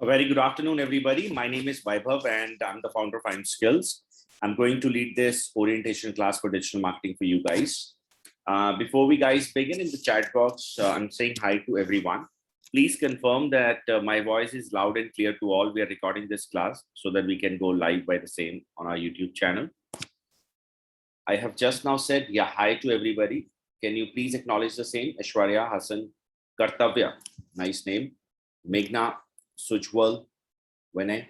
A very good afternoon, everybody. My name is Vaibhav and I'm the founder of I'm Skills. I'm going to lead this orientation class for digital marketing for you guys. Before we guys begin, in the chat box, I'm saying hi to everyone. Please confirm that my voice is loud and clear to all. We are recording this class so that we can go live by the same on our YouTube channel. I have just now said hi to everybody. Can you please acknowledge the same? Aishwarya, Hassan, Kartavya, nice name. Meghna, Sujwal, Vinay.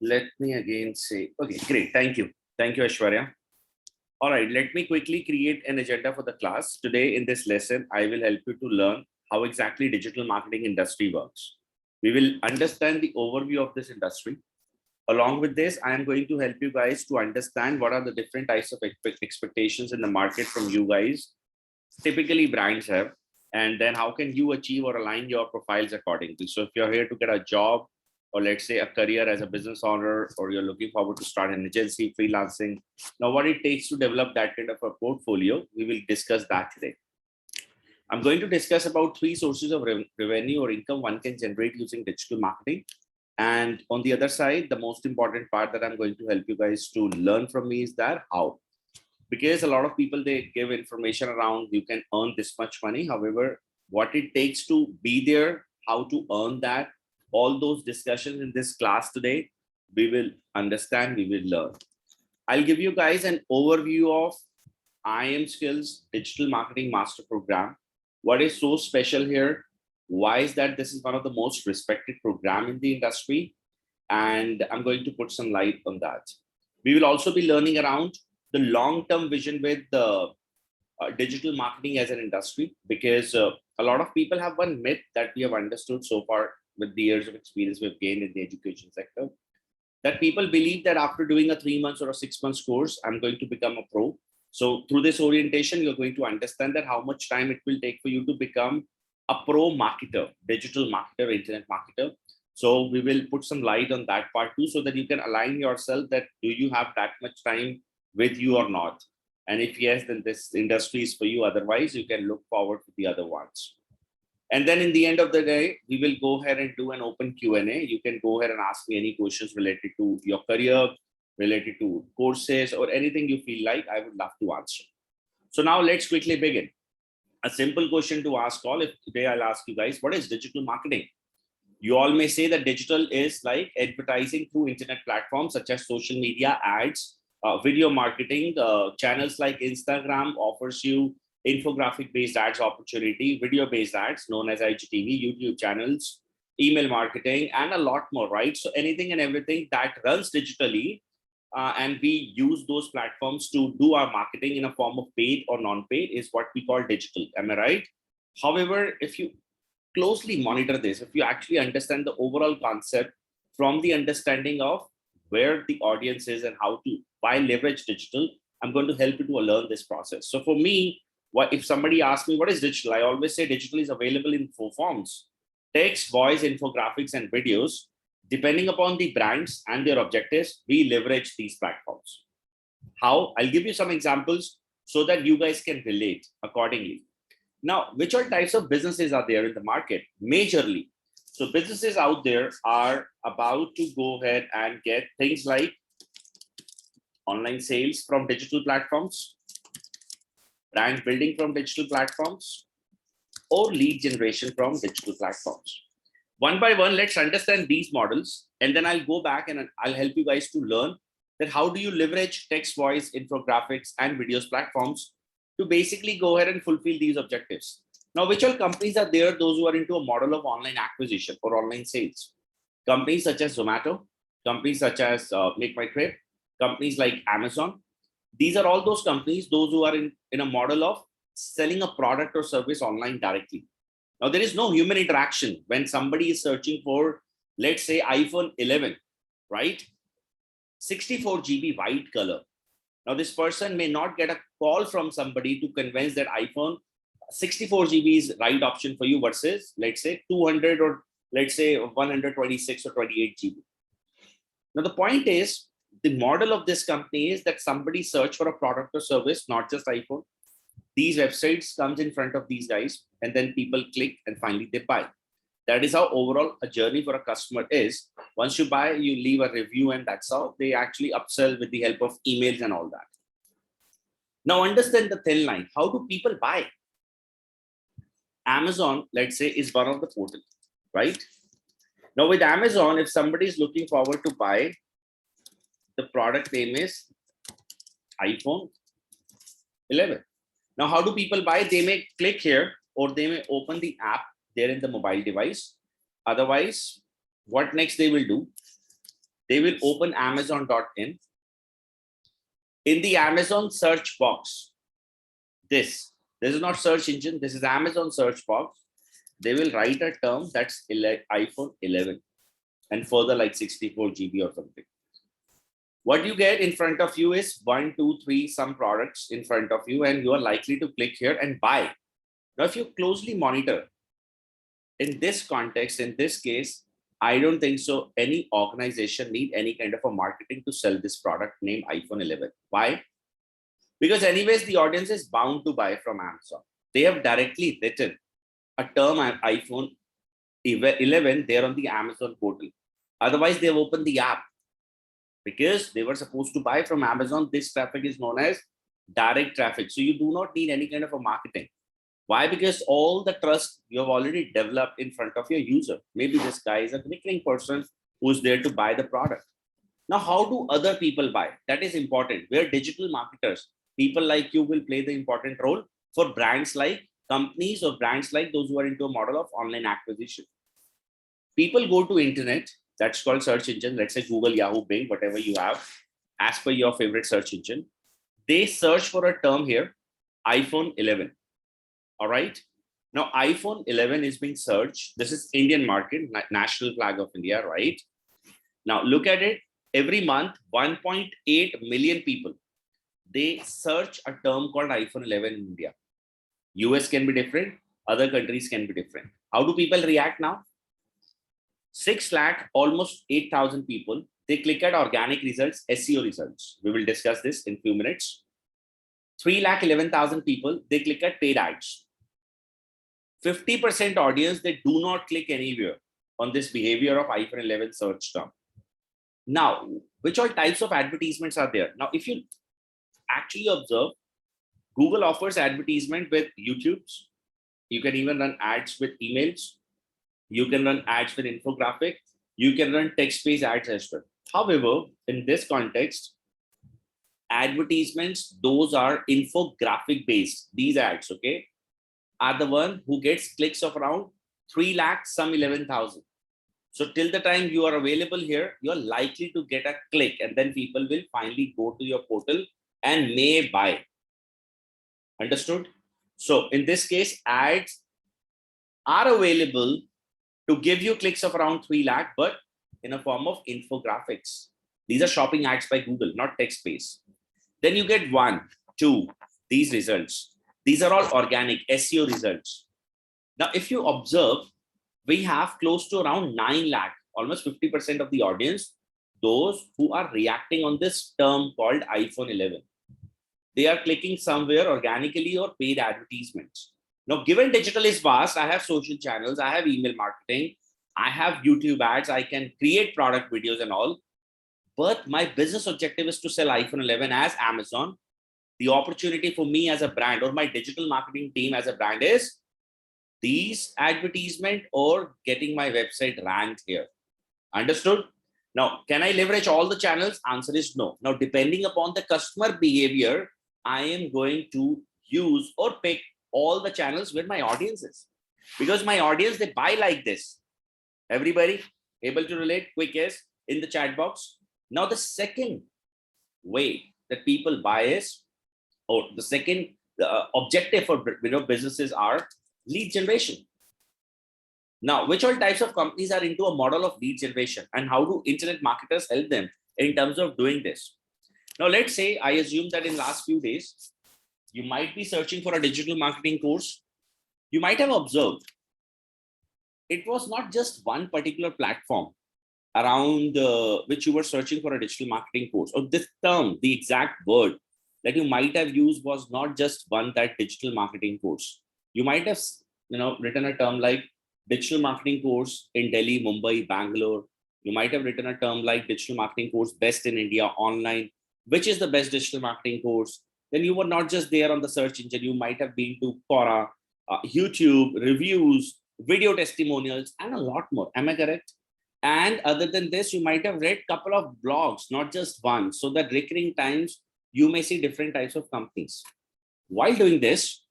Let me again say, okay, great. Thank you. Thank you, Aishwarya. All right, let me quickly create an agenda for the class. Today in this lesson, I will help you to learn how exactly digital marketing industry works. We will understand the overview of this industry. Along with this, I am going to help you guys to understand what are the different types of expectations in the market from you guys. Typically brands have, and then how can you achieve or align your profiles accordingly. So if you're here to get a job, or let's say a career as a business owner, or you're looking forward to start an agency, freelancing, now what it takes to develop that kind of a portfolio, we will discuss that today. I'm going to discuss about 3 sources of revenue or income one can generate using digital marketing. And on the other side, the most important part that I'm going to help you guys to learn from me is that how. Because a lot of people, they give information around you can earn this much money. However, what it takes to be there, how to earn that, all those discussions in this class today, we will understand, we will learn. I'll give you guys an overview of IM Skills Digital Marketing Master Program. What is so special here? Why is that this is one of the most respected program in the industry? And I'm going to put some light on that. We will also be learning around the long-term vision with the digital marketing as an industry, because a lot of people have one myth that we have understood so far with the years of experience we've gained in the education sector, that people believe that after doing a 3 months or a 6 months course, I'm going to become a pro. So through this orientation, you're going to understand that how much time it will take for you to become a pro marketer, digital marketer, internet marketer. So we will put some light on that part too, so that you can align yourself that do you have that much time with you or not. And if yes, then this industry is for you. Otherwise, you can look forward to the other ones. And then in the end of the day, we will go ahead and do an open Q&A. You can go ahead and ask me any questions related to your career, related to courses, or anything you feel like I would love to answer. So now let's quickly begin. A simple question to ask all. If today I'll ask you guys, what is digital marketing? You all may say that digital is like advertising through internet platforms such as social media, ads, video marketing. Channels like Instagram offers you infographic-based ads opportunity, video-based ads known as IGTV, YouTube channels, email marketing, and a lot more, right? So anything and everything that runs digitally, and we use those platforms to do our marketing in a form of paid or non-paid is what we call digital. Am I right? However, if you closely monitor this, if you actually understand the overall concept from the understanding of where the audience is and how to why leverage digital, I'm going to help you to learn this process. So for me, what if somebody asks me what is digital, I always say digital is available in 4 forms: text, voice, infographics, and videos. Depending upon the brands and their objectives, we leverage these platforms. How? I'll give you some examples so that you guys can relate accordingly. Now, which all types of businesses are there in the market? Majorly. So businesses out there are about to go ahead and get things like online sales from digital platforms, brand building from digital platforms, or lead generation from digital platforms. One by one, let's understand these models, and then I'll go back and I'll help you guys to learn that how do you leverage text, voice, infographics, and videos platforms to basically go ahead and fulfill these objectives. Now, which all companies are there? Those who are into a model of online acquisition or online sales. Companies such as Zomato, companies such as Make My Trip, companies like Amazon. These are all those companies, those who are in a model of selling a product or service online directly. Now, there is no human interaction when somebody is searching for, let's say, iPhone 11, right? 64 GB white color. Now, this person may not get a call from somebody to convince that iPhone 64 GB is right option for you versus, let's say, 200 or let's say 126 or 28 GB. Now, the point is, the model of this company is that somebody search for a product or service, not just iPhone. These websites comes in front of these guys, and then people click and finally they buy. That is how overall a journey for a customer is. Once you buy, you leave a review, and that's how they actually upsell with the help of emails and all that. Now understand the thin line. How do people buy? Amazon, let's say, is one of the portals, right? Now with Amazon, if somebody is looking forward to buy, the product name is iPhone 11. Now, how do people buy? They may click here, or they may open the app there in the mobile device. Otherwise, what next they will do? They will open Amazon.in. In the Amazon search box, this is not search engine, this is Amazon search box. They will write a term that's iPhone 11 and further like 64 GB or something. What you get in front of you is 1, 2, 3, some products in front of you, and you are likely to click here and buy. Now, if you closely monitor, in this context, in this case, I don't think so any organization need any kind of a marketing to sell this product named iPhone 11. Why? Because anyways, the audience is bound to buy from Amazon. They have directly written a term iPhone 11 there on the Amazon portal. Otherwise, they've opened the app. Because they were supposed to buy from Amazon, this traffic is known as direct traffic. So you do not need any kind of a marketing. Why? Because all the trust you have already developed in front of your user. Maybe this guy is a clicking person who's there to buy the product. Now, how do other people buy? That is important. We're digital marketers. People like you will play the important role for brands like companies or brands like those who are into a model of online acquisition. People go to internet. That's called search engine. Let's say Google, Yahoo, Bing, whatever you have, as per your favorite search engine. They search for a term here, iPhone 11. All right. Now, iPhone 11 is being searched. This is Indian market, national flag of India, right? Now, look at it. Every month, 1.8 million people, they search a term called iPhone 11 in India. US can be different. Other countries can be different. How do people react now? 6 lakh, almost 8,000 people, they click at organic results, SEO results. We will discuss this in a few minutes. 3 lakh 11,000 people, they click at paid ads. 50% audience, they do not click anywhere on this behavior of iPhone 11 search term. Now, which all types of advertisements are there? Now, if you actually observe, Google offers advertisement with YouTube's. You can even run ads with emails. You can run ads with infographic. You can run text-based ads as well. However, in this context, advertisements, those are infographic based. These ads, okay, are the one who gets clicks of around 3 lakh, some 11,000. So till the time you are available here, you're likely to get a click, and then people will finally go to your portal and may buy. Understood? So in this case, ads are available to give you clicks of around 3 lakh, but in a form of infographics. These are shopping ads by Google, not text-based. Then you get 1, 2, these results. These are all organic SEO results. Now, if you observe, we have close to around 9 lakh, almost 50% of the audience, those who are reacting on this term called iPhone 11. They are clicking somewhere organically or paid advertisements. Now, given digital is vast, I have social channels, I have email marketing, I have YouTube ads, I can create product videos and all. But my business objective is to sell iPhone 11 as Amazon. The opportunity for me as a brand or my digital marketing team as a brand is these advertisement or getting my website ranked here. Understood? Now, can I leverage all the channels? Answer is no. Now, depending upon the customer behavior, I am going to use or pick all the channels where my audience is, because my audience, they buy like this. Everybody able to relate? Quick yes in the chat box. Now, the second way that people buy is, or the second objective for businesses are lead generation. Now, which all types of companies are into a model of lead generation, and how do internet marketers help them in terms of doing this? Now, let's say I assume that in last few days, you might be searching for a digital marketing course. You might have observed it was not just one particular platform around which you were searching for a digital marketing course, or this term, the exact word that you might have used was not just one, that digital marketing course. You might have, written a term like digital marketing course in Delhi, Mumbai, Bangalore. You might have written a term like digital marketing course best in India online. Which is the best digital marketing course? Then you were not just there on the search engine. You might have been to Quora, YouTube, reviews, video testimonials, and a lot more. Am I correct? And other than this, you might have read a couple of blogs, not just one, so that recurring times you may see different types of companies. While doing this,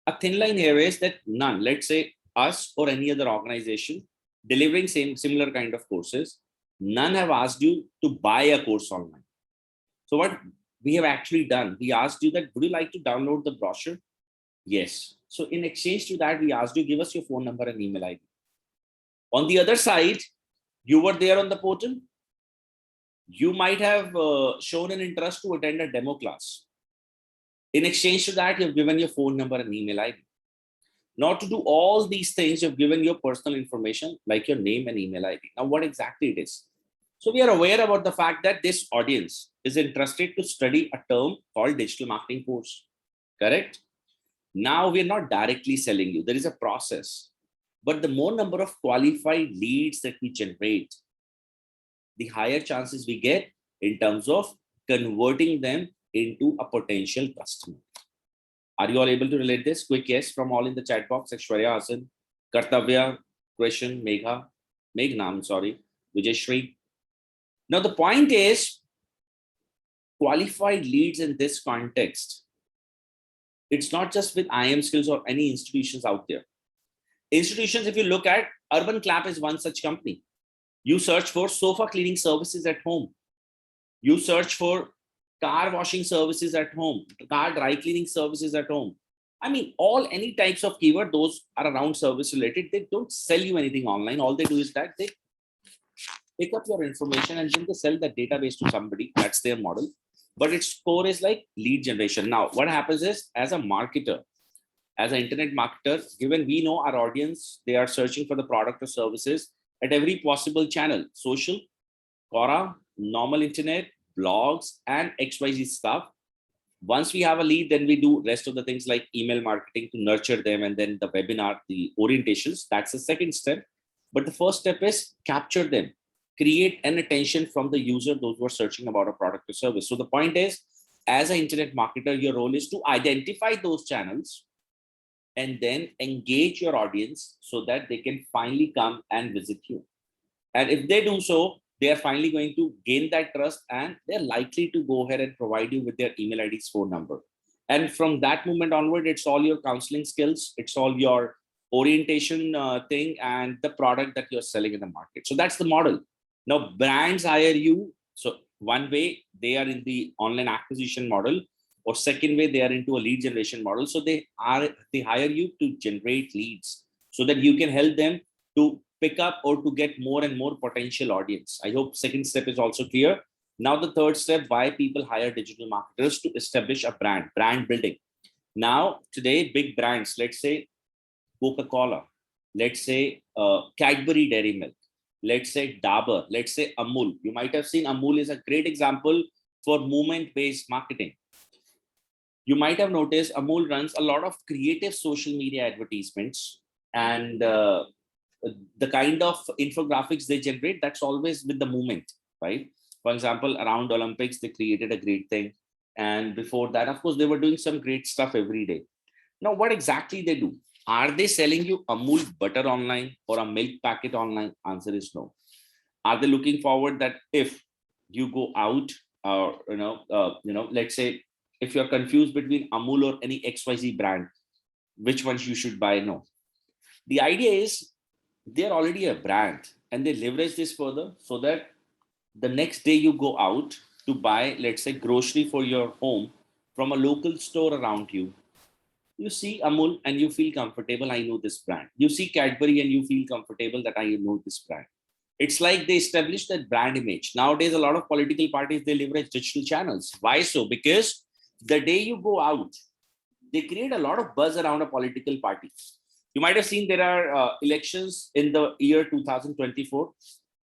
a thin line here is that none, let's say us or any other organization delivering similar kind of courses, none have asked you to buy a course online. So what we have actually done, we asked you that, would you like to download the brochure? Yes. So in exchange to that, we asked you, give us your phone number and email ID. On the other side, you were there on the portal. You might have shown an interest to attend a demo class. In exchange to that, you've given your phone number and email ID. Now, to do all these things, you've given your personal information like your name and email ID. Now, what exactly it is? So we are aware about the fact that this audience is interested to study a term called digital marketing course. Correct? Now, we're not directly selling you. There is a process. But the more number of qualified leads that we generate, the higher chances we get in terms of converting them into a potential customer. Are you all able to relate this? Quick yes from all in the chat box. Aishwarya, Hasan, Kartavya, Question, Meghna, I'm sorry, Vijayshri. Now the point is, qualified leads in this context, it's not just with IM skills or any institutions out there. Institutions, if you look at, Urban Clap is one such company. You search for sofa cleaning services at home. You search for car washing services at home, car dry cleaning services at home. I mean, any types of keyword, those are around service related. They don't sell you anything online. All they do is that they pick up your information and then they sell the database to somebody. That's their model. But its core is like lead generation. Now, what happens is, as a marketer, as an internet marketer, given we know our audience, they are searching for the product or services at every possible channel: social, Quora, normal internet, blogs, and XYZ stuff. Once we have a lead, then we do rest of the things like email marketing to nurture them, and then the webinar, the orientations. That's the second step. But the first step is capture them, create an attention from the user, those who are searching about a product or service. So the point is, as an internet marketer, your role is to identify those channels and then engage your audience so that they can finally come and visit you. And if they do so, they are finally going to gain that trust, and they're likely to go ahead and provide you with their email ID's phone number. And from that moment onward, it's all your counseling skills, it's all your orientation thing, and the product that you're selling in the market. So that's the model. Now, brands hire you. So one way, they are in the online acquisition model, or second way, they are into a lead generation model. So they hire you to generate leads so that you can help them to pick up or to get more and more potential audience. I hope second step is also clear. Now the third step, why people hire digital marketers: to establish a brand building. Now today, big brands, let's say Coca-Cola, let's say Cadbury Dairy Milk, let's say Dabur, let's say Amul. You might have seen Amul is a great example for movement-based marketing. You might have noticed Amul runs a lot of creative social media advertisements, and the kind of infographics they generate, that's always with the movement, right? For example, around Olympics, they created a great thing. And before that, of course, they were doing some great stuff every day. Now, what exactly they do? Are they selling you Amul butter online or a milk packet online? Answer is no. Are they looking forward that if you go out, or let's say if you're confused between Amul or any XYZ brand, which ones you should buy? No. The idea is, they're already a brand, and they leverage this further so that the next day you go out to buy, let's say, grocery for your home from a local store around you. You see Amul and you feel comfortable, I know this brand. You see Cadbury and you feel comfortable that I know this brand. It's like they established that brand image. Nowadays, a lot of political parties, they leverage digital channels. Why so? Because the day you go out, they create a lot of buzz around a political party. You might have seen there are elections in the year 2024,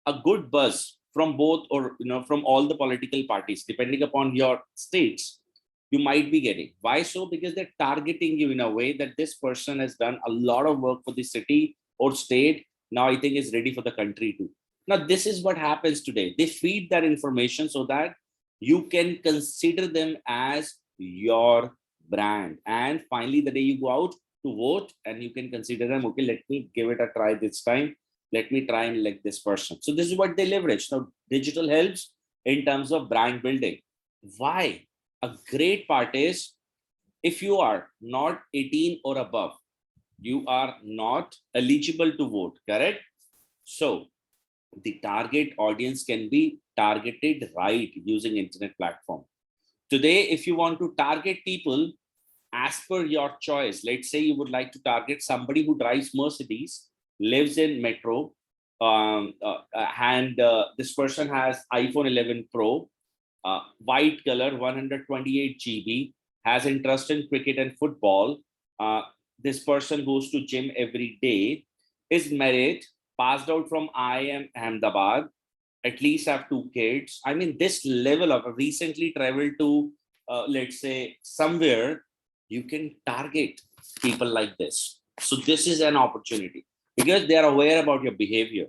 a good buzz from both, or from all the political parties, depending upon your states. you might be getting. Why so? Because they're targeting you in a way that this person has done a lot of work for the city or state. Now I think is ready for the country too. Now, this is what happens today. They feed that information so that you can consider them as your brand. And finally, the day you go out to vote and you can consider them, okay, let me give it a try this time. Let me try and elect this person. So this is what they leverage. Now, digital helps in terms of brand building. Why? A great part is if you are not 18 or above, you are not eligible to vote, correct? So the target audience can be targeted right using internet platform. Today, if you want to target people as per your choice, let's say you would like to target somebody who drives Mercedes, lives in metro, and this person has iPhone 11 Pro, white color, 128 GB, has interest in cricket and football. This person goes to gym every day, is married, passed out from IIM Ahmedabad, at least have 2 kids. I mean, this level of recently traveled to, let's say, somewhere, you can target people like this. So this is an opportunity because they are aware about your behavior.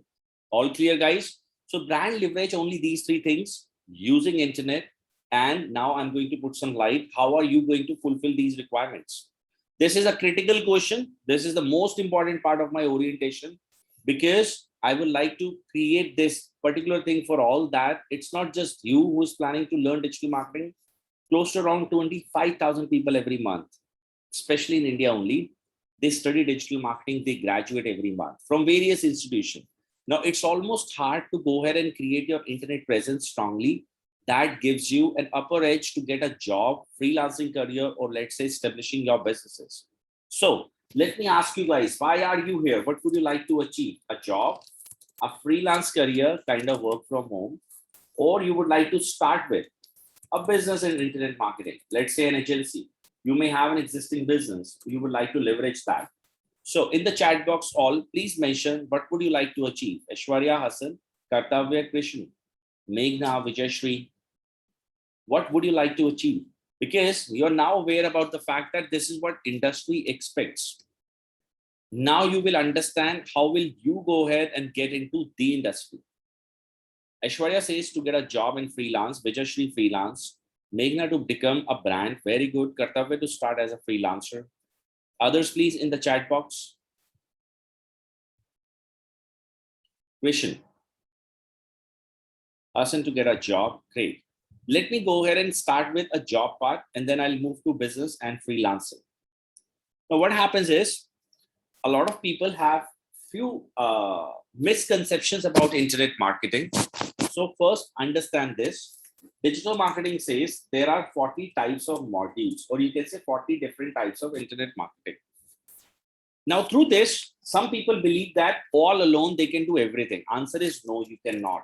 All clear, guys? So brand leverage only these three things using internet. And now I'm going to put some light. How are you going to fulfill these requirements? This is a critical question. This is the most important part of my orientation because I would like to create this particular thing for all that. It's not just you who is planning to learn digital marketing. Close to around 25,000 people every month, especially in India only. They study digital marketing. They graduate every month from various institutions. Now, it's almost hard to go ahead and create your internet presence strongly. That gives you an upper edge to get a job, freelancing career, or let's say establishing your businesses. So let me ask you guys, why are you here? What would you like to achieve? A job, a freelance career, kind of work from home, or you would like to start with a business in internet marketing, let's say an agency. You may have an existing business. You would like to leverage that. So in the chat box, all, please mention what would you like to achieve? Aishwarya, Hassan, Kartavya, Krishna, Meghna, Vijayashri, what would you like to achieve? Because you're now aware about the fact that this is what industry expects. Now you will understand how will you go ahead and get into the industry. Aishwarya says to get a job in freelance, Vijayashri freelance, Meghna to become a brand, very good. Kartavya to start as a freelancer. Others, please, in the chat box. Question. Hassan to get a job, great. Let me go ahead and start with a job part, and then I'll move to business and freelancing. Now, what happens is a lot of people have few misconceptions about internet marketing. So first, understand this. Digital marketing says there are 40 types of modules, or you can say 40 different types of internet marketing. Now, through this, some people believe that all alone they can do everything. Answer is no, you cannot.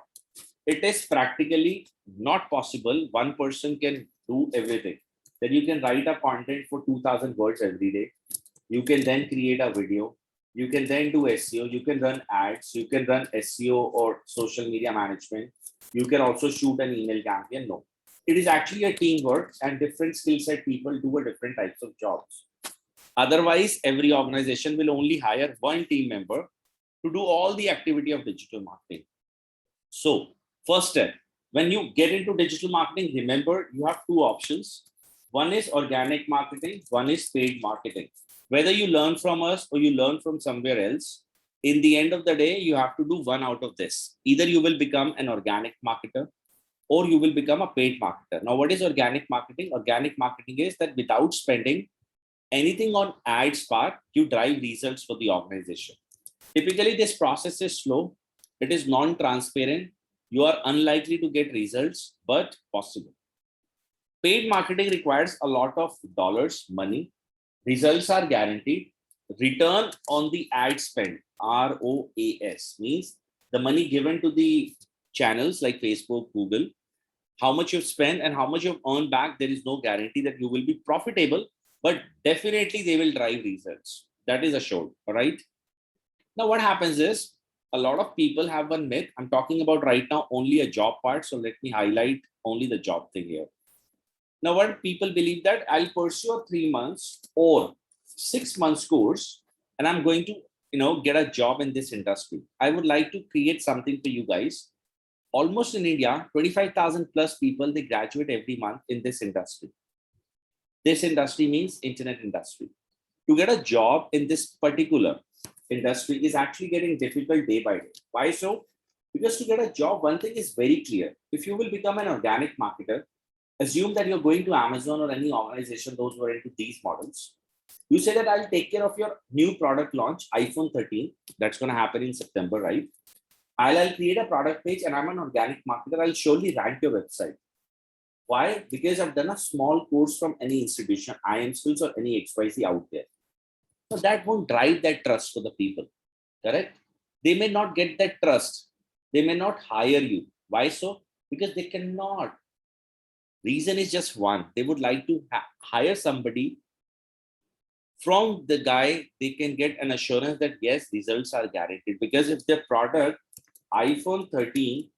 It is practically not possible. One person can do everything. Then you can write a content for 2,000 words every day. You can then create a video. You can then do SEO. You can run ads. You can run SEO or social media management. You can also shoot an email campaign. No, it is actually a teamwork, and different skill set people do a different types of jobs. Otherwise, every organization will only hire one team member to do all the activity of digital marketing. So first step, when you get into digital marketing, remember you have two options. One is organic marketing, one is paid marketing. Whether you learn from us or you learn from somewhere else, in the end of the day, you have to do one out of this. Either you will become an organic marketer or you will become a paid marketer. Now, what is organic marketing? Organic marketing is that without spending anything on ads part, you drive results for the organization. Typically, this process is slow. It is non-transparent. You are unlikely to get results, but possible. Paid marketing requires a lot of dollars, money. Results are guaranteed. Return on the ad spend, ROAS, means the money given to the channels like Facebook, Google, how much you've spent and how much you've earned back. There is no guarantee that you will be profitable, but definitely they will drive results. That is assured, all right? Now, what happens is a lot of people have one myth. I'm talking about right now only a job part. So let me highlight only the job thing here. Now, what people believe that I'll pursue a 3 months or 6 months course, and I'm going to, get a job in this industry. I would like to create something for you guys. Almost in India, 25,000 plus people, they graduate every month in this industry. This industry means internet industry. To get a job in this particular industry is actually getting difficult day by day. Why so? Because to get a job, one thing is very clear. If you will become an organic marketer, assume that you're going to Amazon or any organization, those who are into these models. You say that I'll take care of your new product launch, iPhone 13. That's going to happen in September, right? I'll create a product page and I'm an organic marketer. I'll surely rank your website. Why? Because I've done a small course from any institution, IM Skills or any XYZ out there. So that won't drive that trust for the people, correct? They may not get that trust. They may not hire you. Why so? Because they cannot. Reason is just one. They would like to hire somebody. From the guy, they can get an assurance that yes, results are guaranteed. Because if their product, iPhone 13,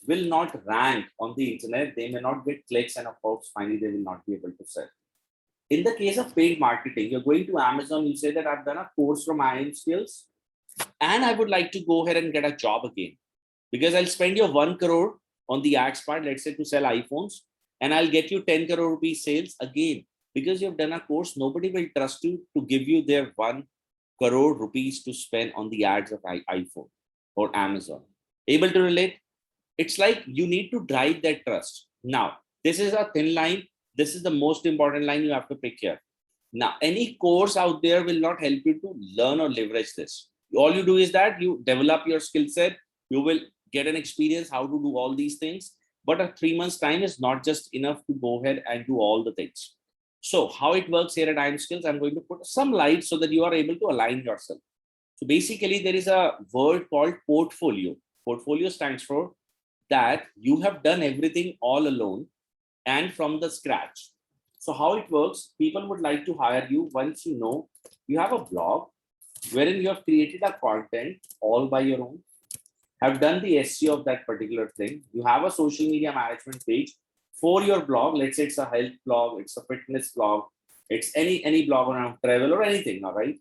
will not rank on the internet, they may not get clicks, and of course, finally, they will not be able to sell. In the case of paid marketing, you're going to Amazon, you say that I've done a course from IM Skills and I would like to go ahead and get a job again because I'll spend your 1 crore on the ads part, let's say to sell iPhones, and I'll get you 10 crore rupees sales again because you've done a course. Nobody will trust you to give you their 1 crore rupees to spend on the ads of iPhone or Amazon. Able to relate? It's like you need to drive that trust. Now, this is a thin line. This is the most important line you have to pick here. Now, any course out there will not help you to learn or leverage this. All you do is that you develop your skill set. You will get an experience how to do all these things. But a 3 months time is not just enough to go ahead and do all the things. So how it works here at IM Skills, I'm going to put some light so that you are able to align yourself. So basically, there is a word called portfolio. Portfolio stands for that you have done everything all alone and from the scratch. So how it works, people would like to hire you once you know you have a blog wherein you have created a content all by your own, have done the SEO of that particular thing. You have a social media management page for your blog. Let's say it's a health blog, it's a fitness blog, it's any blog around travel or anything, all right?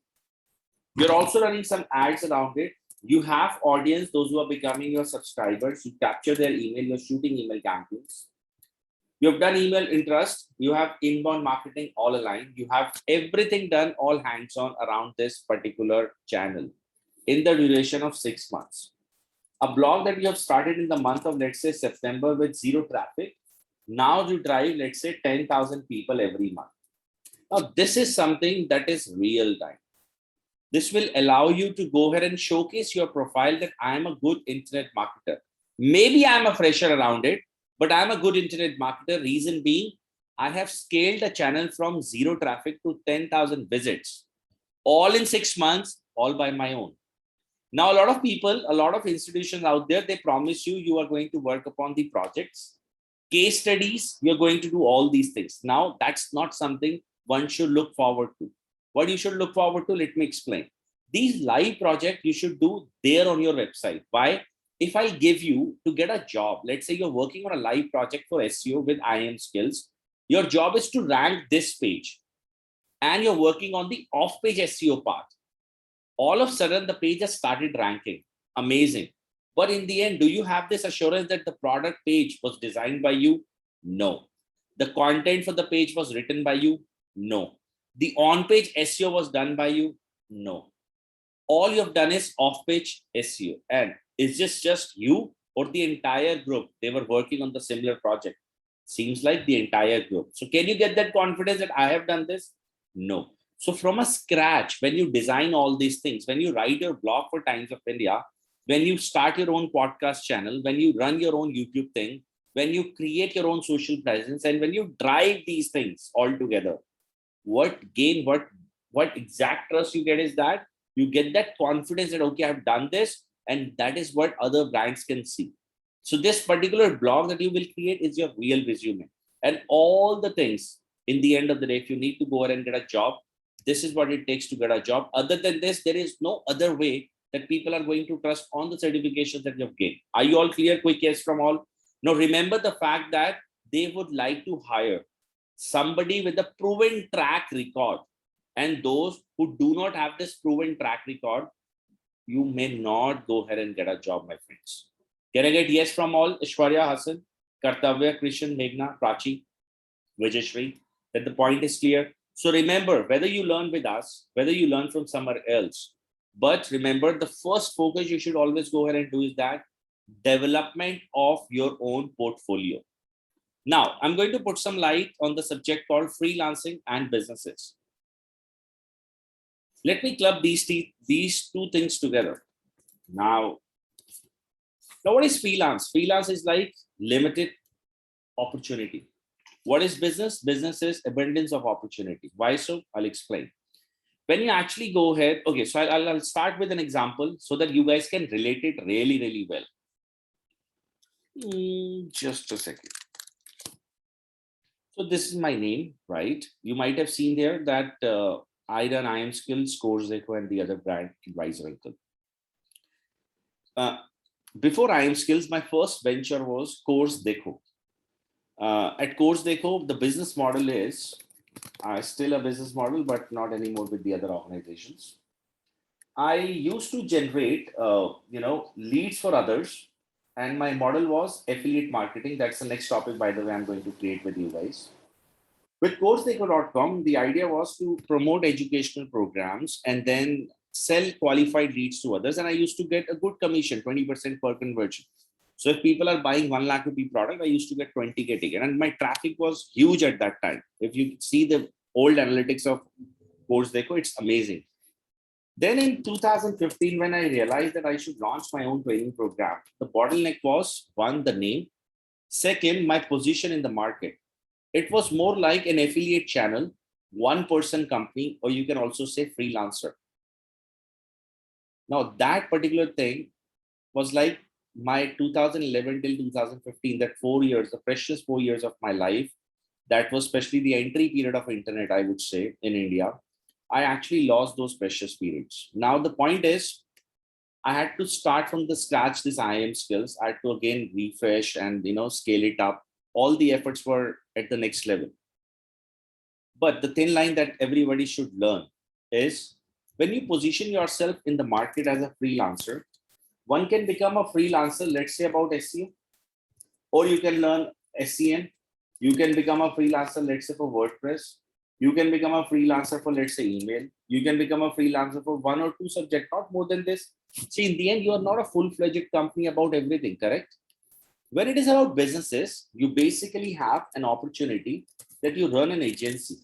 You're also running some ads around it. You have audience, those who are becoming your subscribers. You capture their email, you're shooting email campaigns. You've done email interest, you have inbound marketing all aligned. You have everything done, all hands on around this particular channel in the duration of 6 months. A blog that you have started in the month of, let's say, September with zero traffic. Now you drive, let's say, 10,000 people every month. Now, this is something that is real time. This will allow you to go ahead and showcase your profile that I am a good internet marketer. Maybe I'm a fresher around it, but I'm a good internet marketer. Reason being, I have scaled a channel from zero traffic to 10,000 visits, all in 6 months, all by my own. Now, a lot of people, a lot of institutions out there, they promise you, you are going to work upon the projects, case studies, you're going to do all these things. Now, that's not something one should look forward to. What you should look forward to, let me explain. These live projects you should do there on your website. Why? If I give you to get a job, let's say you're working on a live project for SEO with IM Skills, your job is to rank this page and you're working on the off-page SEO part. All of a sudden, the page has started ranking. Amazing. But in the end, do you have this assurance that the product page was designed by you? No. The content for the page was written by you? No. The on-page SEO was done by you? No. All you have done is off-page SEO. And is this just you or the entire group? They were working on the similar project. Seems like the entire group. So can you get that confidence that I have done this? No. So from a scratch, when you design all these things, when you write your blog for Times of India, when you start your own podcast channel, when you run your own YouTube thing, when you create your own social presence, and when you drive these things all together, what exact trust you get is that you get that confidence that, okay, I've done this, and that is what other brands can see. So this particular blog that you will create is your real resume. And all the things, in the end of the day, if you need to go ahead and get a job, this is what it takes to get a job. Other than this, there is no other way that people are going to trust on the certifications that you have gained. Are you all clear? Quick yes from all. Now, remember the fact that they would like to hire somebody with a proven track record. And those who do not have this proven track record, you may not go ahead and get a job, my friends. Can I get yes from all? Ishwarya, Hassan, Kartavya, Christian, Meghna, Prachi, Vijayshri, that the point is clear. So remember, whether you learn with us, whether you learn from somewhere else, but remember the first focus you should always go ahead and do is that development of your own portfolio. Now, I'm going to put some light on the subject called freelancing and businesses. Let me club these two things together. Now, what is freelance? Freelance is like limited opportunity. What is business? Business is abundance of opportunity. Why so? I'll explain. When you actually go ahead, okay, so I'll start with an example so that you guys can relate it really, really well. Just a second. So this is my name, right? You might have seen there that I run IM Skills, Course Deco, and the other brand advisor uncle. Before IM Skills, my first venture was Course Deco. At Course Deco, the business model is still a business model, but not anymore with the other organizations. I used to generate, leads for others, and my model was affiliate marketing. That's the next topic, by the way, I'm going to create with you guys. With CourseDeco.com, the idea was to promote educational programs and then sell qualified leads to others. And I used to get a good commission, 20% per conversion. So if people are buying 1 lakh rupee product, I used to get 20K ticket. And my traffic was huge at that time. If you see the old analytics of CourseDeco, it's amazing. Then in 2015, when I realized that I should launch my own training program, the bottleneck was one, the name. Second, my position in the market. It was more like an affiliate channel, one-person company, or you can also say freelancer. Now that particular thing was like my 2011 till 2015, that 4 years, the precious 4 years of my life. That was especially the entry period of internet, I would say, in India. I actually lost those precious periods. Now the point is, I had to start from the scratch this IM skills. I had to again refresh and scale it up. All the efforts were at the next level. But the thin line that everybody should learn is when you position yourself in the market as a freelancer, one can become a freelancer, let's say about SEO, or you can learn SEM. You can become a freelancer, let's say for WordPress. You can become a freelancer for, let's say, email. You can become a freelancer for 1 or 2 subjects, not more than this. See, in the end, you are not a full-fledged company about everything, correct? When it is about businesses, you basically have an opportunity that you run an agency.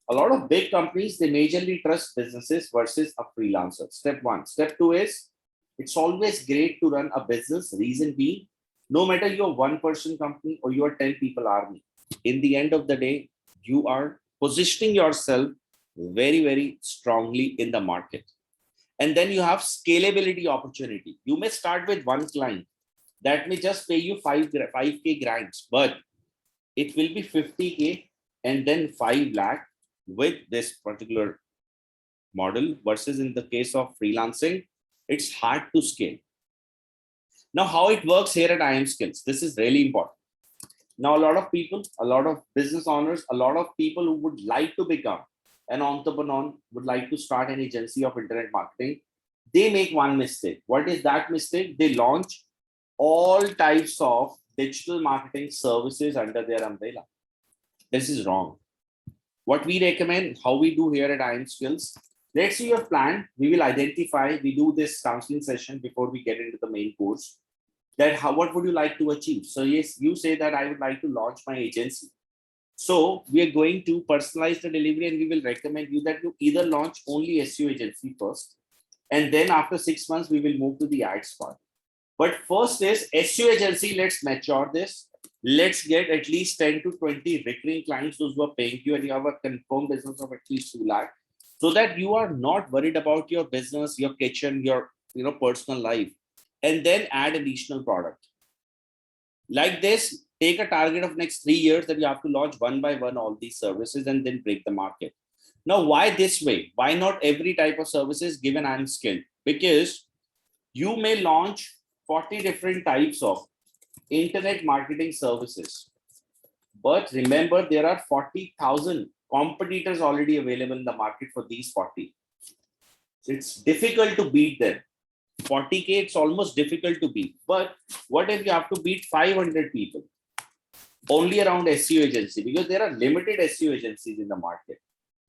A lot of big companies, they majorly trust businesses versus a freelancer. Step 1. Step 2 is, it's always great to run a business. Reason being, no matter you're 1-person company or you're 10 people army, in the end of the day, you are positioning yourself very, very strongly in the market. And then you have scalability opportunity. You may start with 1 client that may just pay you 5K grants, but it will be 50K and then 5 lakh with this particular model versus in the case of freelancing, it's hard to scale. Now, how it works here at IM Skills, this is really important. Now, a lot of people, a lot of business owners, a lot of people who would like to become an entrepreneur, would like to start an agency of internet marketing, they make one mistake. What is that mistake? They launch all types of digital marketing services under their umbrella. This is wrong. What we recommend, how we do here at IM Skills, let's see your plan. We will identify, we do this counseling session before we get into the main course. That what would you like to achieve? So yes, you say that I would like to launch my agency. So we are going to personalize the delivery and we will recommend you that you either launch only SEO agency first. And then after 6 months, we will move to the ads part. But first is SEO agency, let's mature this. Let's get at least 10 to 20 recurring clients, those who are paying you, and you have a confirmed business of at least 2 lakh. So that you are not worried about your business, your kitchen, your personal life. And then add additional product. Like this, take a target of next 3 years that you have to launch 1 by 1 all these services and then break the market. Now, why this way? Why not every type of services given I'm skilled? Because you may launch 40 different types of internet marketing services. But remember, there are 40,000 competitors already available in the market for these 40. So it's difficult to beat them. 40K, it's almost difficult to beat. But what if you have to beat 500 people only around SEO agency? Because there are limited SEO agencies in the market,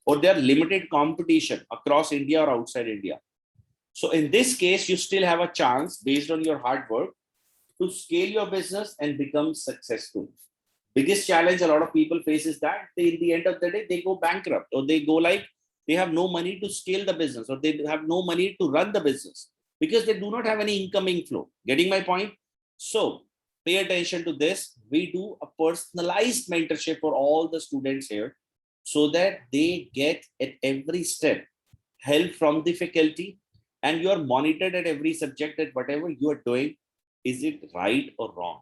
or there are limited competition across India or outside India. So in this case, you still have a chance based on your hard work to scale your business and become successful. Biggest challenge a lot of people face is that they, in the end of the day, they go bankrupt, or they go like they have no money to scale the business, or they have no money to run the business because they do not have any incoming flow. Getting my point? So pay attention to this. We do a personalized mentorship for all the students here so that they get at every step help from the faculty, and you are monitored at every subject that whatever you are doing, is it right or wrong?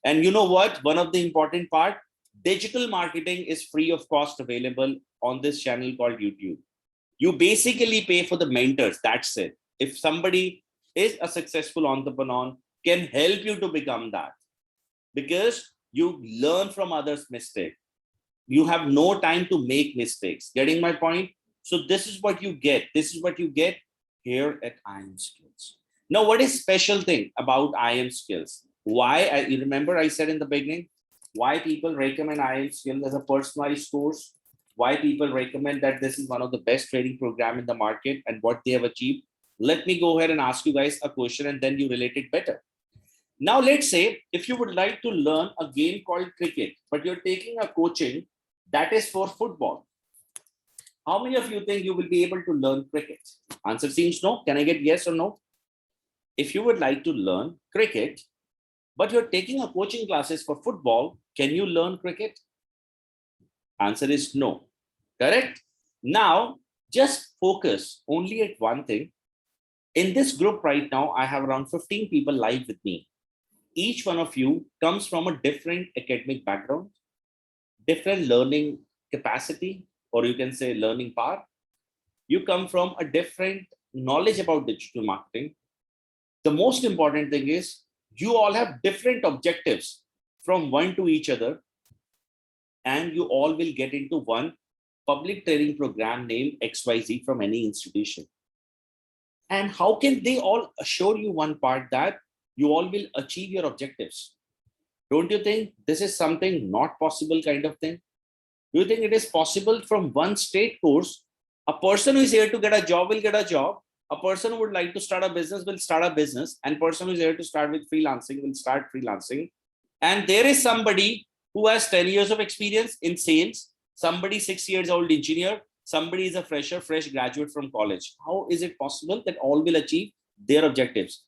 And you know what? One of the important part, digital marketing is free of cost available on this channel called YouTube. You basically pay for the mentors. That's it. If somebody is a successful entrepreneur, can help you to become that, because you learn from others' mistake. You have no time to make mistakes. Getting my point? So this is what you get. This is what you get here at IM Skills. Now, what is special thing about IM Skills? Why, you remember I said in the beginning, why people recommend IM Skills as a personalized course, why people recommend that this is one of the best training program in the market and what they have achieved. Let me go ahead and ask you guys a question and then you relate it better. Now, let's say if you would like to learn a game called cricket, but you're taking a coaching that is for football. How many of you think you will be able to learn cricket? Answer seems no. Can I get yes or no? If you would like to learn cricket, but you're taking a coaching classes for football, can you learn cricket? Answer is no. Correct? Now, just focus only at one thing. In this group right now, I have around 15 people live with me. Each one of you comes from a different academic background, different learning capacity, or you can say learning power. You come from a different knowledge about digital marketing. The most important thing is you all have different objectives from one to each other, and you all will get into one public training program named XYZ from any institution. And how can they all assure you one part that you all will achieve your objectives? Don't you think this is something not possible kind of thing? Do you think it is possible from one state course, a person who is here to get a job will get a job, a person who would like to start a business will start a business, and person who is here to start with freelancing will start freelancing. And there is somebody who has 10 years of experience in sales, somebody 6 years old engineer, somebody is a fresher, fresh graduate from college. How is it possible that all will achieve their objectives?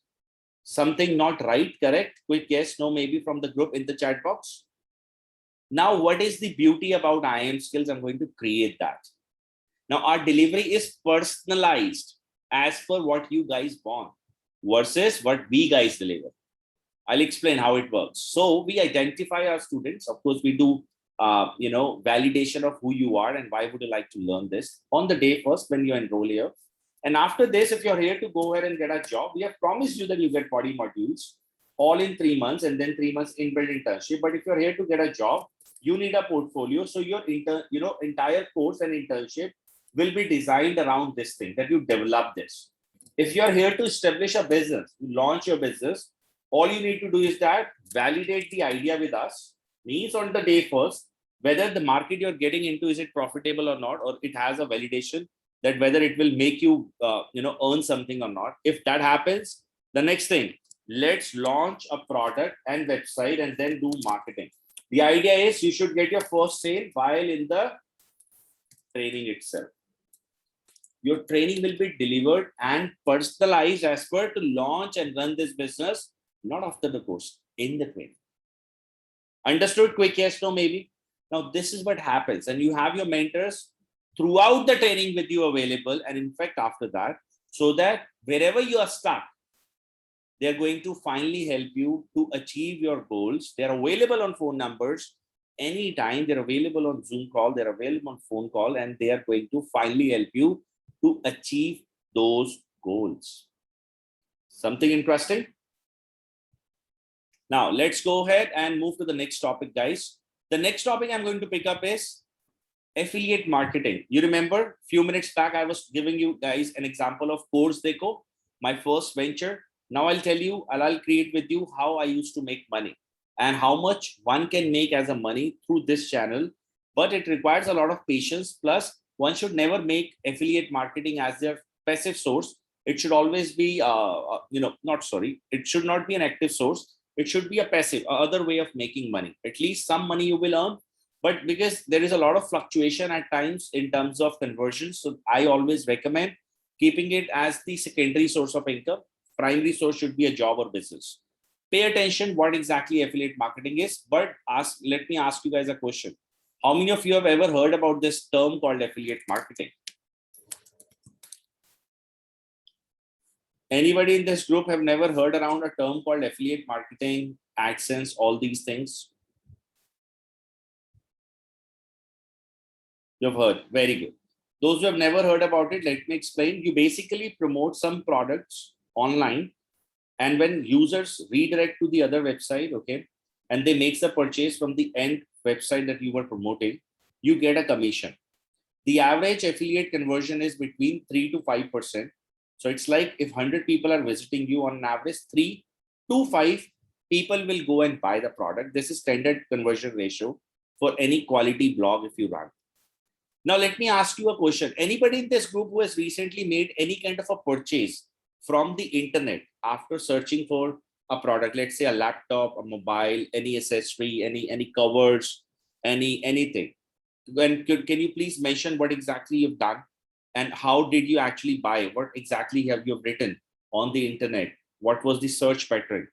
Something not right, correct? Quick yes, no, maybe from the group in the chat box. Now, what is the beauty about IM Skills? I'm going to create that. Now, our delivery is personalized as per what you guys want versus what we guys deliver. I'll explain how it works. So we identify our students. Of course, we do, validation of who you are and why would you like to learn this on the day first when you enroll here. And after this, if you're here to go ahead and get a job, we have promised you that you get 40 modules all in 3 months and then 3 months inbuilt internship. But if you're here to get a job, you need a portfolio. So your entire course and internship will be designed around this thing, that you develop this. If you're here to establish a business, to launch your business, all you need to do is that validate the idea with us. Means on the day first, whether the market you're getting into, is it profitable or not, or it has a validation that whether it will make you, earn something or not. If that happens, the next thing, let's launch a product and website and then do marketing. The idea is you should get your first sale while in the training itself. Your training will be delivered and personalized as per to launch and run this business, not after the course, in the training. Understood? Quick yes, no, maybe. Now, this is what happens. And you have your mentors throughout the training with you available. And in fact, after that, so that wherever you are stuck, they're going to finally help you to achieve your goals. They're available on phone numbers anytime. They're available on Zoom call. They're available on phone call. And they are going to finally help you to achieve those goals. Something interesting? Now, let's go ahead and move to the next topic, guys. The next topic I'm going to pick up is affiliate marketing. You remember a few minutes back, I was giving you guys an example of Course Deco, my first venture. Now I'll tell you, I'll create with you how I used to make money and how much one can make as a money through this channel. But it requires a lot of patience. Plus, one should never make affiliate marketing as their passive source. It should always be, it should not be an active source. It should be a passive, other way of making money. At least some money you will earn, but because there is a lot of fluctuation at times in terms of conversion, so I always recommend keeping it as the secondary source of income. Primary source should be a job or business. Pay attention what exactly affiliate marketing is, but let me ask you guys a question. How many of you have ever heard about this term called affiliate marketing? Anybody in this group have never heard around a term called affiliate marketing, AdSense, all these things? You've heard. Very good. Those who have never heard about it, let me explain. You basically promote some products online, and when users redirect to the other website, okay, and they make the purchase from the end website that you were promoting, you get a commission. The average affiliate conversion is between 3 to 5%. So it's like if 100 people are visiting you, on average, 3 to 5 people will go and buy the product. This is standard conversion ratio for any quality blog if you run. Now, let me ask you a question. Anybody in this group who has recently made any kind of a purchase from the internet after searching for a product, let's say a laptop, a mobile, any accessory, any covers, anything? Can you please mention what exactly you've done and how did you actually buy? What exactly have you written on the internet? What was the search pattern?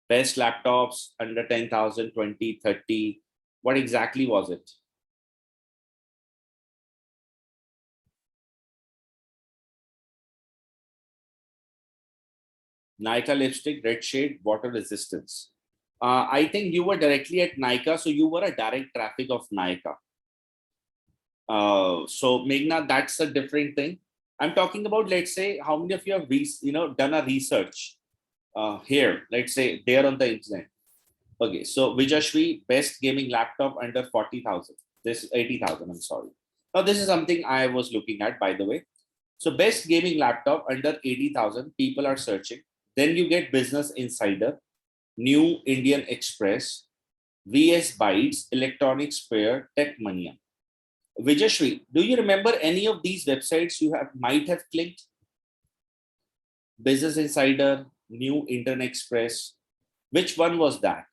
Best laptops under 10,000, 20, 30. What exactly was it? Nika lipstick, red shade, water resistance. I think you were directly at Nika, so you were a direct traffic of Nika. So Meghna, that's a different thing. I'm talking about, let's say, how many of you have done a research here, let's say there on the internet. Okay, so Vijashvi, best gaming laptop under 40,000. This is 80,000, I'm sorry. Now, this is something I was looking at, by the way. So best gaming laptop under 80,000, people are searching. Then you get Business Insider, New Indian Express, VS Bytes, Electronics Fair, Tech Mania. Vijashvi, do you remember any of these websites you might have clicked? Business Insider, New Indian Express. Which one was that?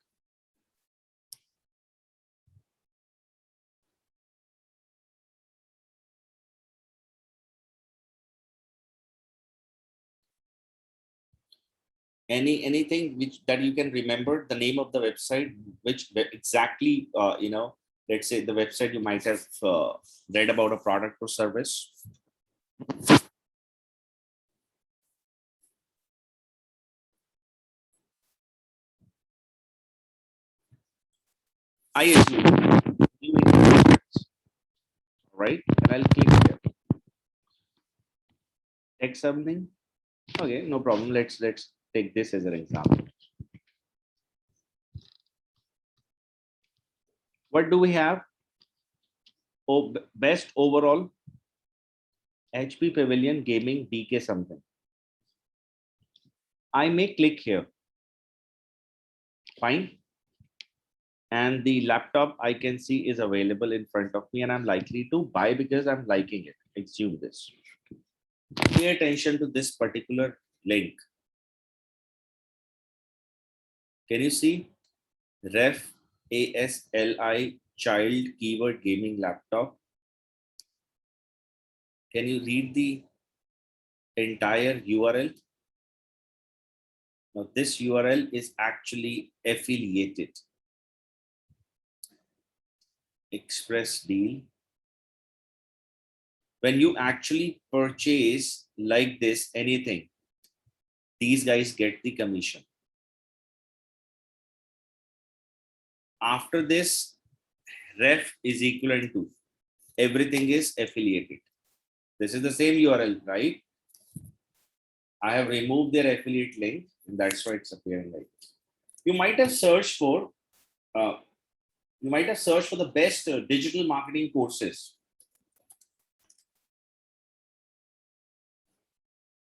Anything that you can remember the name of the website, which exactly let's say the website you might have read about a product or service? I assume, right? And I'll click here. Take something. Okay, no problem. Let's take this as an example. What do we have? Oh, best overall HP Pavilion Gaming DK something. I may click here. Fine. And the laptop I can see is available in front of me and I'm likely to buy because I'm liking it. Assume this. Pay attention to this particular link. Can you see? Ref ASLI child keyword gaming laptop. Can you read the entire URL? Now this URL is actually affiliated. Express deal. When you actually purchase like this, anything, these guys get the commission. After this, ref is equivalent to everything is affiliated. This is the same URL, right? I have removed their affiliate link and that's why it's appearing like this. You might have searched for You might have searched for the best digital marketing courses.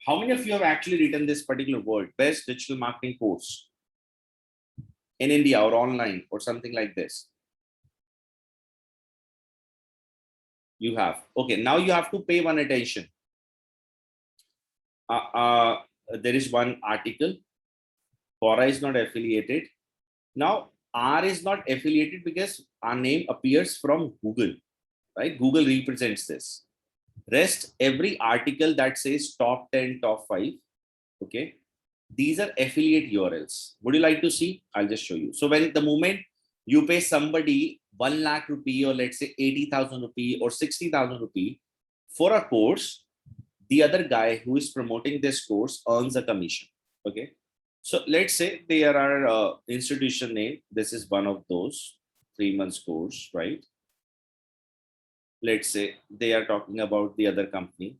How many of you have actually written this particular word, best digital marketing course in India or online or something like this? You have. Okay, now you have to pay one attention. There is one article. Quora is not affiliated. Now, R is not affiliated because our name appears from Google, right? Google represents this. Rest, every article that says top 10, top 5, okay? These are affiliate URLs. Would you like to see? I'll just show you. So when the moment you pay somebody 1 lakh rupee or let's say 80,000 rupee or 60,000 rupee for a course, the other guy who is promoting this course earns a commission, okay? So let's say there are institution name. This is one of those 3 months course, right? Let's say they are talking about the other company.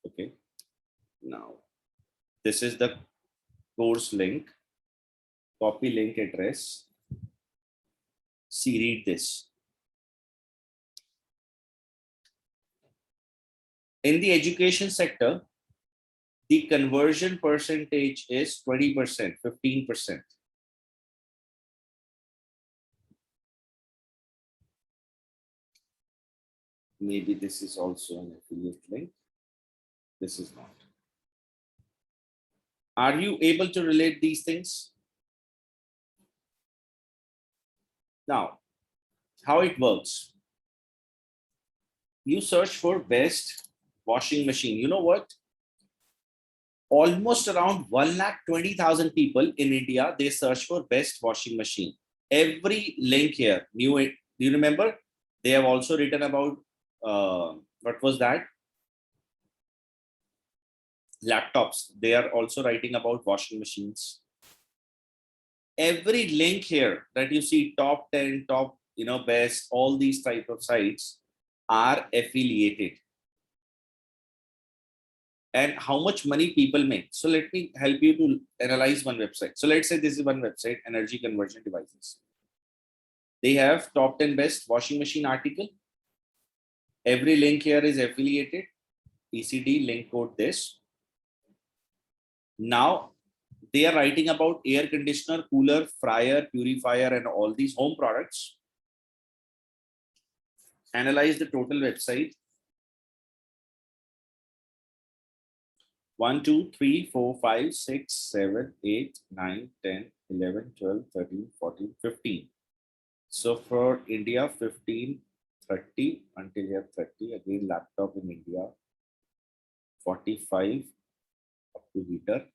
Okay. Now, this is the course link. Copy link address. See, read this. In the education sector, the conversion percentage is 20%, 15%. Maybe this is also an affiliate link. This is not. Are you able to relate these things? Now, how it works. You search for best washing machine. You know what? Almost around 1,20,000 people in India, they search for best washing machine. Every link here, do you remember? They have also written about, what was that? Laptops. They are also writing about washing machines. Every link here that you see top 10, top, best, all these type of sites are affiliated. And how much money people make. So let me help you to analyze one website. So let's say this is one website, energy conversion devices. They have top 10 best washing machine article. Every link here is affiliated. ECD link code this. Now they are writing about air conditioner, cooler, fryer, purifier, and all these home products. Analyze the total website. 1, 2, 3, 4, 5, 6, 7, 8, 9, 10, 11, 12, 13, 14, 15. So for India, 15, 30 until here 30. Again, laptop in India, 45 up to heater,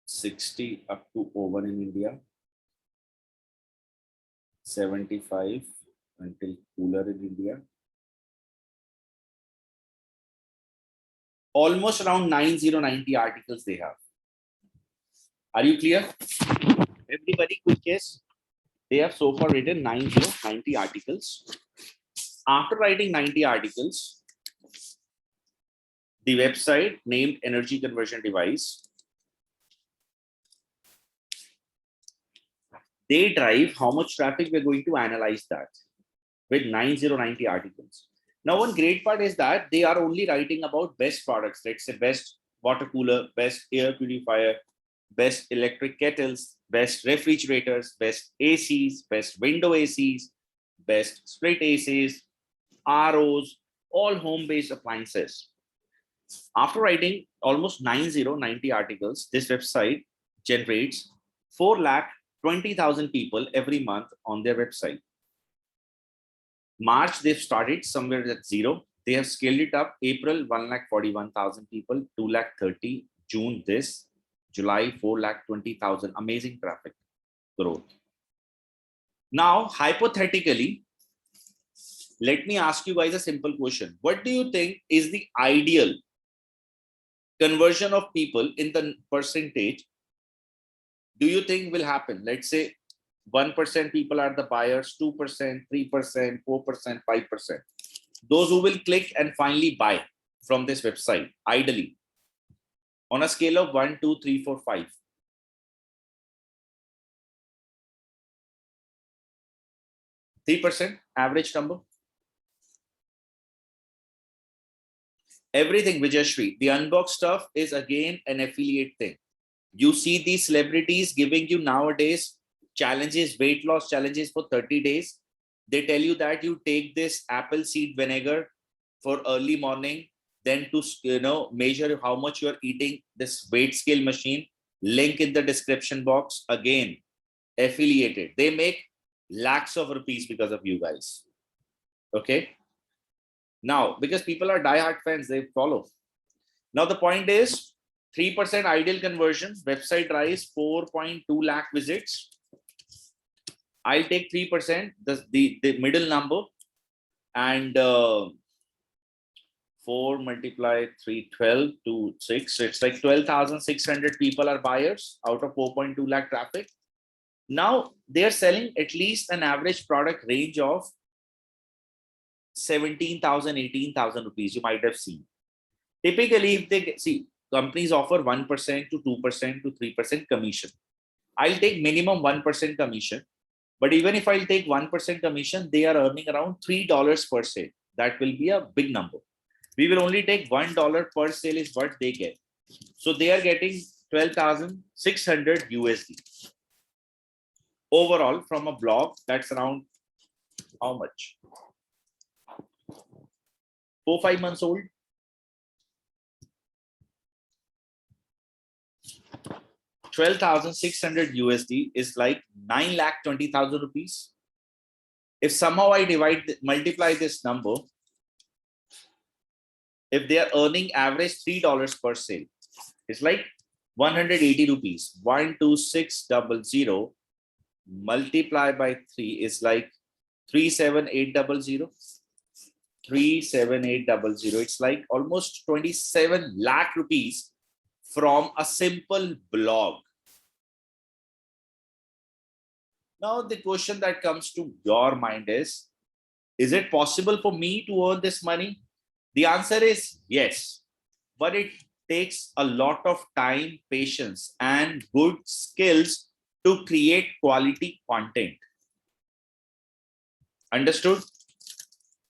60 up to oven in India, 75 until cooler in India. Almost around 90 articles they have. Are you clear? Everybody, quick guess. They have so far written 90 articles. After writing 90 articles, the website named Energy Conversion Device, they drive how much traffic we're going to analyze that with 90 articles. Now, one great part is that they are only writing about best products. Let's say best water cooler, best air purifier, best electric kettles, best refrigerators, best ACs, best window ACs, best split ACs, ROs, all home-based appliances. After writing almost 90 articles, this website generates 4,20,000 people every month on their website. March, they've started somewhere at 0. They have scaled it up. April, 1,41,000 people, 2,30,000. June, this. July, 4,20,000. Amazing traffic growth. Now, hypothetically, let me ask you guys a simple question. What do you think is the ideal conversion of people in the percentage do you think will happen? Let's say 1% people are the buyers, 2%, 3%, 4%, 5%. Those who will click and finally buy from this website, ideally, on a scale of 1, 2, 3, 4, 5. 3% average number. Everything, Vijayashri, the unbox stuff is again an affiliate thing. You see these celebrities giving you nowadays challenges, weight loss challenges for 30 days. They tell you that you take this apple seed vinegar for early morning, then to measure how much you're eating, this weight scale machine, link in the description box. Again, affiliated. They make lakhs of rupees because of you guys. Okay. Now, because people are diehard fans, they follow. Now, the point is 3% ideal conversion, website rise 4.2 lakh visits. I'll take 3%, the middle number, and 4 multiplied 3, 12 to 6. It's like 12,600 people are buyers out of 4.2 lakh traffic. Now they are selling at least an average product range of 17,000, 18,000 rupees. You might have seen. Typically, if they see, companies offer 1% to 2% to 3% commission. I'll take minimum 1% commission. But even if I'll take 1% commission, they are earning around $3 per sale. That will be a big number. We will only take $1 per sale is what they get. So they are getting 12,600 USD. Overall, from a blog, that's around how much? 4-5 months old. 12,600 USD is like 9,20,000 rupees. If somehow I multiply this number, if they are earning average $3 per sale, it's like 180 rupees. 12600 multiply by 3 is like 37800. 37800. It's like almost 27 lakh rupees from a simple blog. Now, the question that comes to your mind is it possible for me to earn this money? The answer is yes, but it takes a lot of time, patience, and good skills to create quality content. Understood?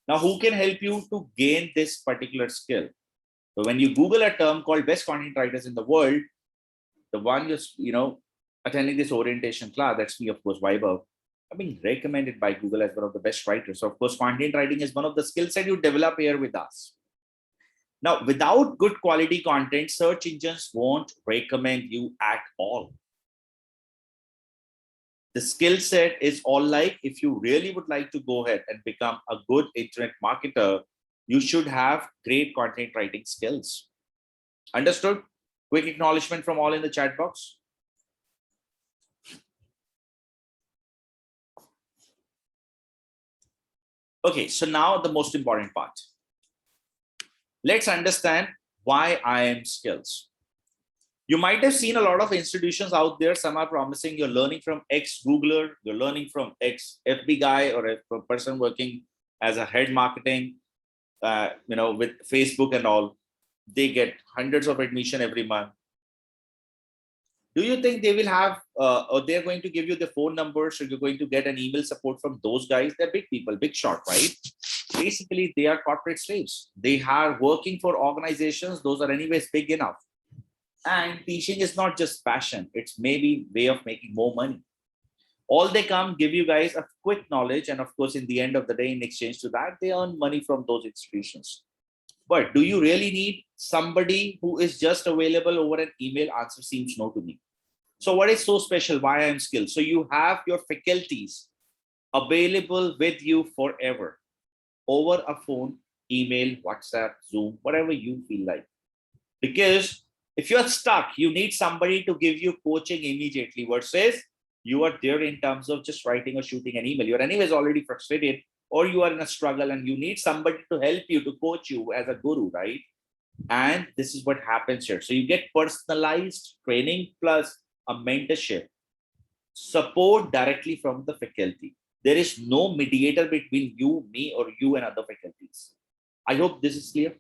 Now, who can help you to gain this particular skill? So when you Google a term called best content writers in the world, the one just, attending this orientation class, that's me, of course, Vaibhav. I've been recommended by Google as one of the best writers. So, of course, content writing is one of the skill set you develop here with us. Now, without good quality content, search engines won't recommend you at all. The skill set is all like, if you really would like to go ahead and become a good internet marketer, you should have great content writing skills. Understood? Quick acknowledgement from all in the chat box. Okay, so now the most important part. Let's understand why I am skills. You might have seen a lot of institutions out there. Some are promising you're learning from ex-Googler, you're learning from ex-FB guy, or a person working as a head marketing, with Facebook and all. They get hundreds of admission every month. Do you think they will have, or they're going to give you the phone numbers, or you're going to get an email support from those guys? They're big people, big shot, right? Basically, they are corporate slaves. They are working for organizations. Those are anyways big enough. And teaching is not just passion. It's maybe way of making more money. All they come give you guys a quick knowledge. And of course, in the end of the day, in exchange to that, they earn money from those institutions. But do you really need somebody who is just available over an email? Answer seems no to me. So what is so special? Why I am skilled? So you have your faculties available with you forever over a phone, email, WhatsApp, Zoom, whatever you feel like. Because if you're stuck, you need somebody to give you coaching immediately versus you are there in terms of just writing or shooting an email. You're anyways already frustrated, or you are in a struggle and you need somebody to help you, to coach you as a guru, right? And this is what happens here. So you get personalized training plus a mentorship support directly from the faculty. There is no mediator between you, me, or you and other faculties. I hope this is clear.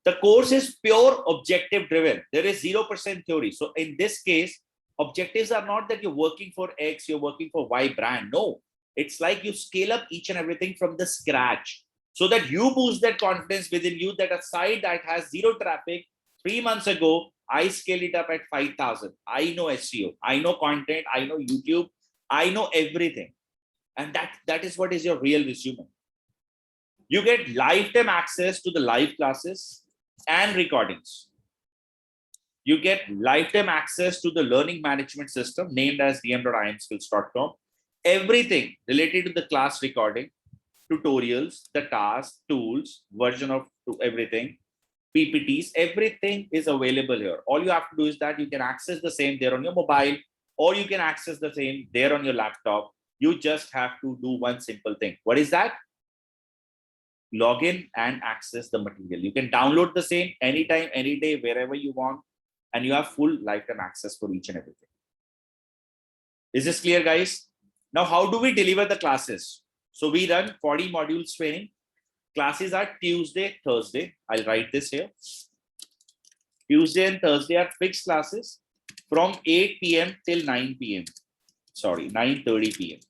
The course is pure objective driven. There is 0% theory. So in this case, objectives are not that you're working for X, you're working for Y brand. No, It's like you scale up each and everything from the scratch so that you boost that confidence within you that a site that has zero traffic 3 months ago, I scaled it up at 5,000. I know SEO, I know content, I know YouTube, I know everything. And that is what is your real resume. You get lifetime access to the live classes and recordings. You get lifetime access to the learning management system named as dm.imskills.com. Everything related to the class recording, tutorials, the tasks, tools, version of everything, PPTs, everything is available here. All you have to do is that you can access the same there on your mobile, or you can access the same there on your laptop. You just have to do one simple thing. What is that? Log in and access the material. You can download the same anytime, any day, wherever you want, and you have full lifetime access for each and everything. Is this clear, guys? Now, how do we deliver the classes? So we run 40 modules training. Classes are Tuesday, Thursday. I'll write this here. Tuesday and Thursday are fixed classes from 8 p.m. till 9 p.m. Sorry, 9:30 p.m.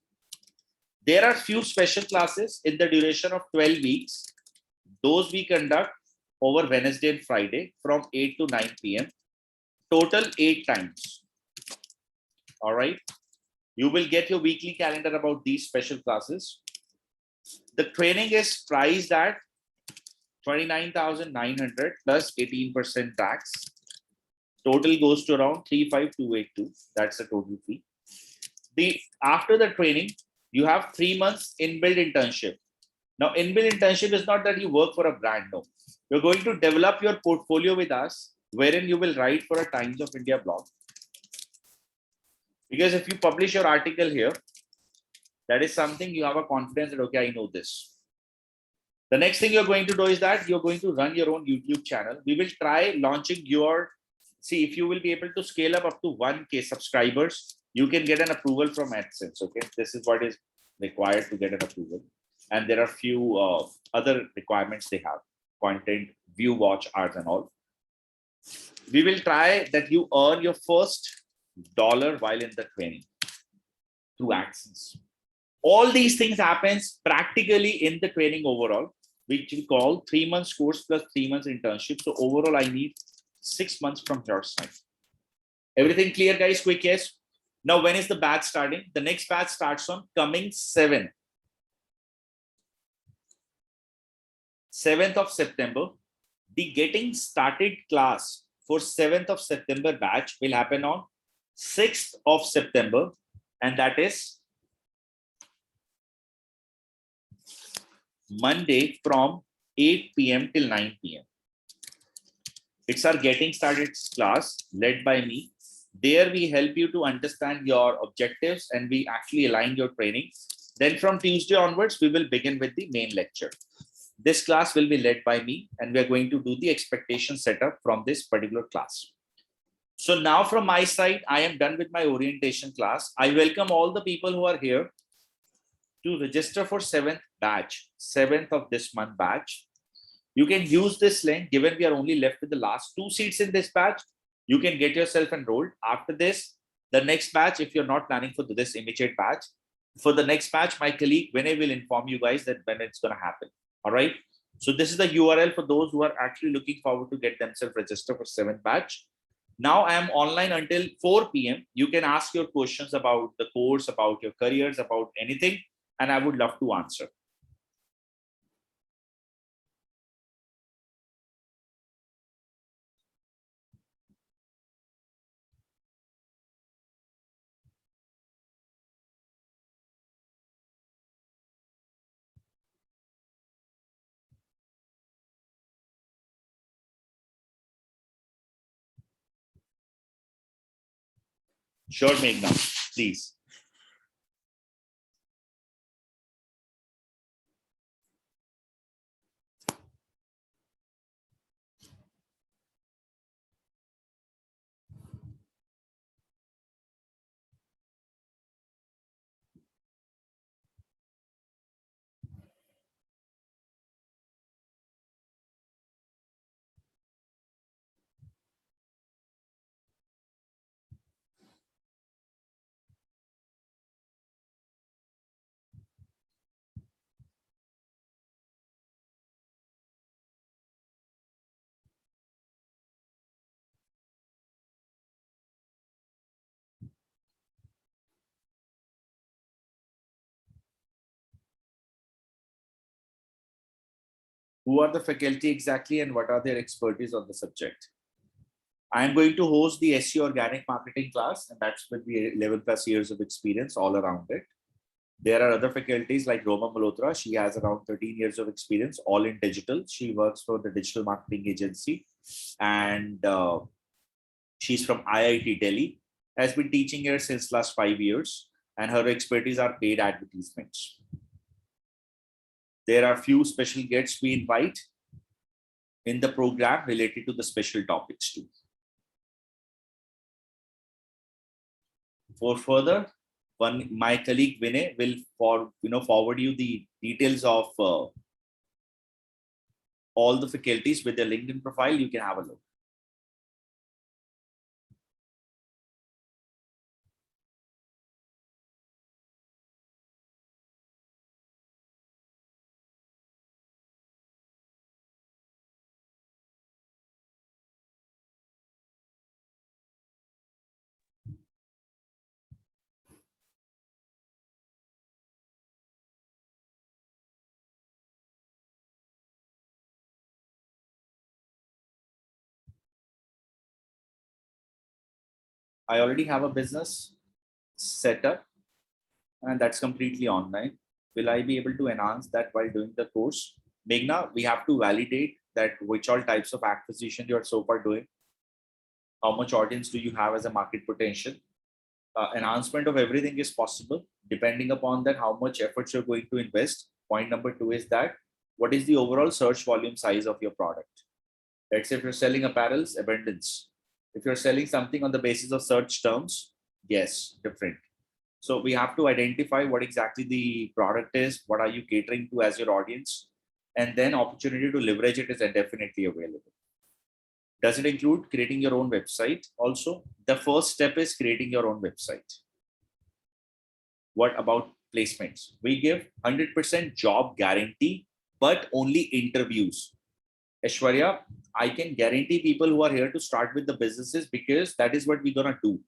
There are few special classes in the duration of 12 weeks. Those we conduct over Wednesday and Friday from 8 to 9 p.m. Total 8 times. All right. You will get your weekly calendar about these special classes. The training is priced at 29,900 plus 18% tax. Total goes to around 35,282. That's the total fee. After the training, you have 3 months inbuilt internship. Now, inbuilt internship is not that you work for a brand. No, you're going to develop your portfolio with us, wherein you will write for a Times of India blog. Because if you publish your article here, that is something you have a confidence that, okay, I know this. The next thing you're going to do is that you're going to run your own YouTube channel. We will try launching see if you will be able to scale up to 1K subscribers, you can get an approval from AdSense. Okay, this is what is required to get an approval. And there are few other requirements they have, content, view, watch, ads, and all. We will try that you earn your first dollar while in the training through AdSense. All these things happens practically in the training overall, which we call 3 months course plus 3 months internship. So overall, I need 6 months from your side. Everything clear, guys? Quick yes. Now, when is the batch starting? The next batch starts on coming 7th of September. The getting started class for 7th of September batch will happen on 6th of September, and that is Monday from 8 p.m. till 9 p.m. It's our getting started class led by me. There we help you to understand your objectives and we actually align your training. Then from Tuesday onwards, we will begin with the main lecture. This class will be led by me and we are going to do the expectation setup from this particular class. So now from my side, I am done with my orientation class. I welcome all the people who are here to register for 7th batch, 7th of this month batch. You can use this link given we are only left with the last 2 seats in this batch. You can get yourself enrolled. After this, the next batch, if you're not planning for this immediate batch, for the next batch, my colleague Vinay will inform you guys that when it's going to happen. All right. So this is the URL for those who are actually looking forward to get themselves registered for 7th batch. Now I am online until 4 p.m. You can ask your questions about the course, about your careers, about anything, and I would love to answer. Sure, Meghna, please. Who are the faculty exactly and what are their expertise on the subject? I am going to host the SEO organic marketing class, and that's with the 11 plus years of experience all around it. There are other faculties like Roma Malhotra. She has around 13 years of experience, all in digital. She works for the digital marketing agency, and she's from IIT Delhi, has been teaching here since last 5 years, and her expertise are paid advertisements. There are few special guests we invite in the program related to the special topics too. For further, my colleague Vinay will forward you the details of all the faculties with their LinkedIn profile. You can have a look. I already have a business set up, and that's completely online. Will I be able to enhance that while doing the course? Meghna, we have to validate that which all types of acquisition you are so far doing. How much audience do you have as a market potential? Enhancement of everything is possible depending upon that how much efforts you're going to invest. Point number two is that what is the overall search volume size of your product? Let's say if you're selling apparels, abundance. If you're selling something on the basis of search terms, yes, different. So we have to identify what exactly the product is, what are you catering to as your audience, and then opportunity to leverage it is definitely available. Does it include creating your own website also? The first step is creating your own website. What about placements? We give 100% job guarantee, but only interviews. Aishwarya, I can guarantee people who are here to start with the businesses because that is what we're going to do.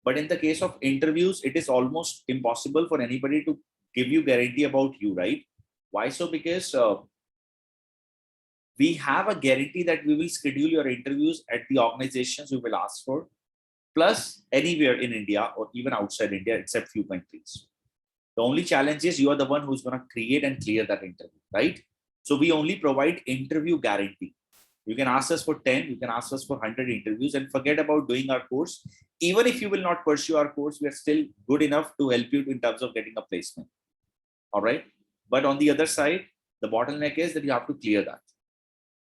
But in the case of interviews, it is almost impossible for anybody to give you guarantee about you, right? Why so? Because we have a guarantee that we will schedule your interviews at the organizations you will ask for, plus anywhere in India or even outside India, except few countries. The only challenge is you are the one who's going to create and clear that interview, right? So we only provide interview guarantee. You can ask us for 10, you can ask us for 100 interviews and forget about doing our course. Even if you will not pursue our course, we are still good enough to help you in terms of getting a placement. All right. But on the other side, the bottleneck is that you have to clear that.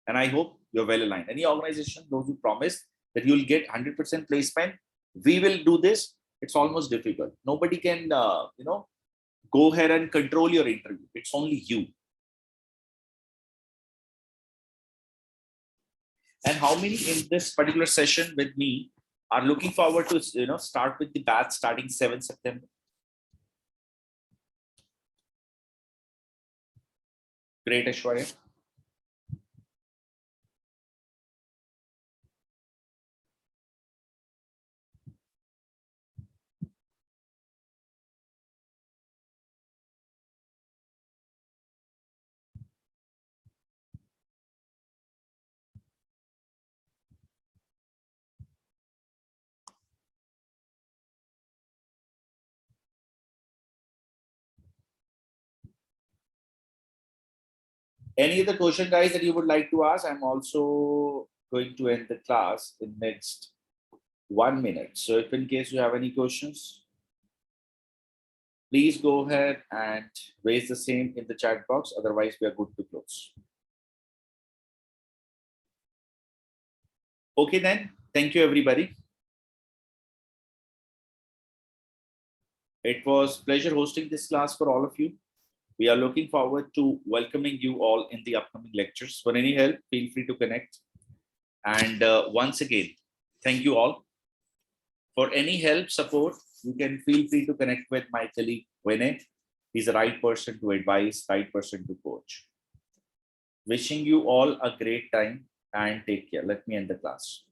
And I hope you're well aligned. Any organization, those who promise that you'll get 100% placement, we will do this. It's almost difficult. Nobody can, go ahead and control your interview. It's only you. And how many in this particular session with me are looking forward to start with the batch starting 7 September? Great, Aishwarya. Any other question, guys, that you would like to ask? I'm also going to end the class in next 1 minute. So if in case you have any questions, please go ahead and raise the same in the chat box. Otherwise, we are good to close. Okay, then. Thank you, everybody. It was a pleasure hosting this class for all of you. We are looking forward to welcoming you all in the upcoming lectures. For any help, feel free to connect. And once again, thank you all. For any help, support, you can feel free to connect with my colleague, Vinay. He's the right person to advise, right person to coach. Wishing you all a great time and take care. Let me end the class.